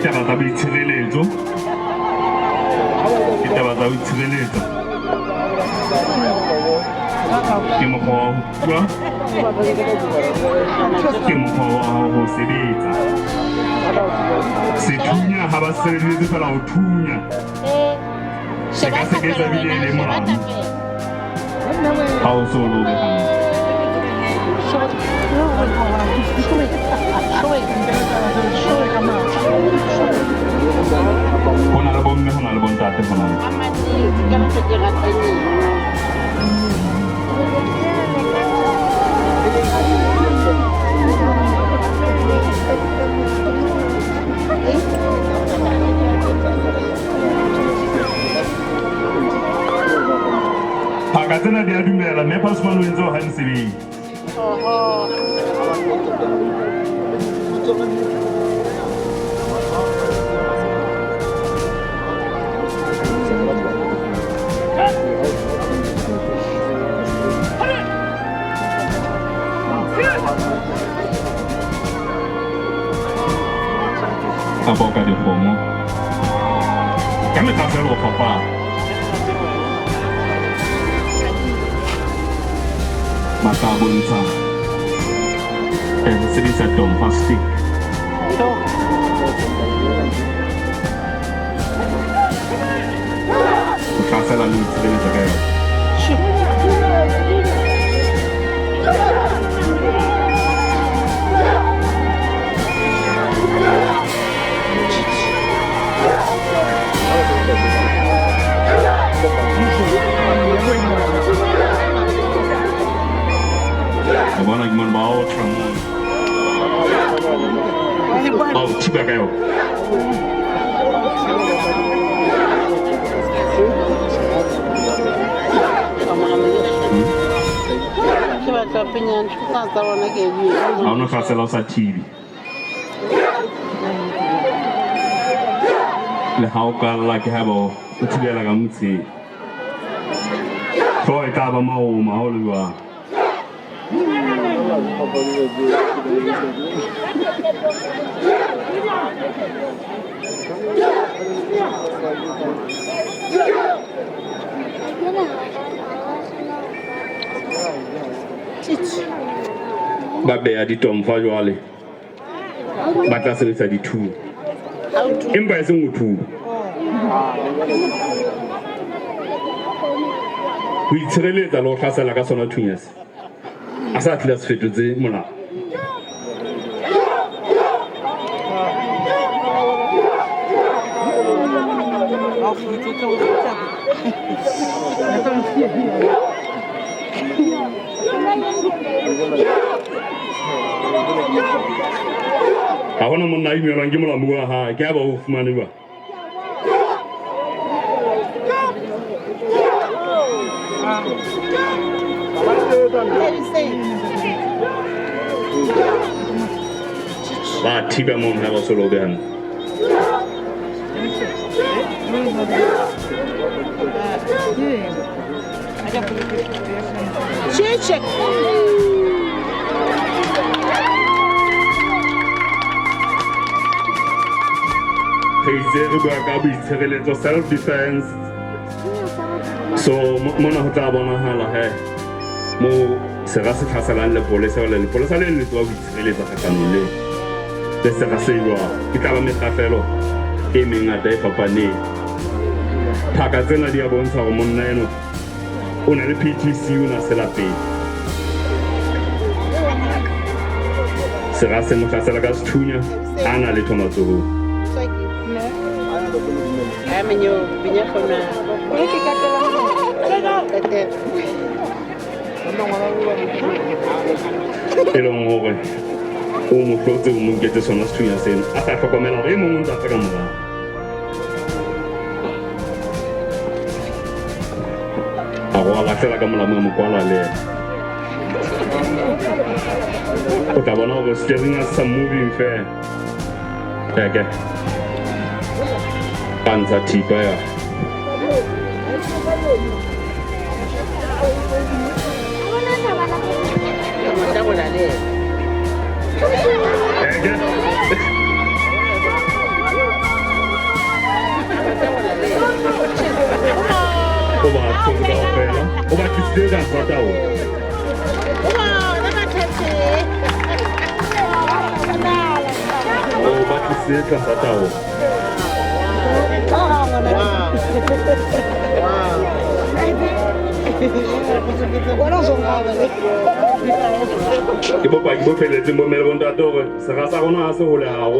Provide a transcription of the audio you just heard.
taba tsa boitshireletso ke taba tsa boitshireletso ke mokgwa wa ho bua ke mokgwa wa ho sebetsa sethunya ha ba sebeletse fela ho thunya se ka sebetsa bile le molamu ha o so lo behang ho na le bomme ho na le bontate ho na le phaka tsena di a dumela mme phasumane o entse ho ha mosebetsi a boka dikgomo ka mekgafelo go fapana maka bontsha ho sebedisa tompa stick ho tlasela le itshireletsa ka yona Bona gimana bawa tramon. Oh, tiba kayo. Ano kasela sa TV. Le hauka la ke habo, o tibela ka mutsi. Ko e ka ba mau maholuwa. Ba beya ditomfa jwale ba tla sebetsa dithuo empa e seng motho ho itshireletsa le ho hlasela ka sona thunyase a sa tlile se fetotse molao ha hona monna a imelwang ke molamu wa hae ke a ba o fumane ba ba thiba mon ha ba so lo behang check self defense so mona ho tla bonahala he mo se ga se tlhaselang lepolesa le lepolesa le le tswa ho itshireletsa kgatlhanong le se ga se jwa ke tla ba mekgafelo e mengata e fapaneng phaka tsena di a bontsha gore monna eno o na le PTC o na se lapeng se ga se mo tlhasela ka sethunya a na le thomatsogo menyo binya khona ke katela elong hore o mo hlotse o mo nketse sona sethunya seno a sa hlokomela gore e mongwe o ntse a tla ka morao a go a latlhela ka molamo ya mokwala le o tla bona gore steering as some moving fair eke panza thipa ya batlisitse ka sa taolo o batlisitse ka sa taolo ke bopaki bo feletseng bo mele bontate gore sega sa rona ga se gole gago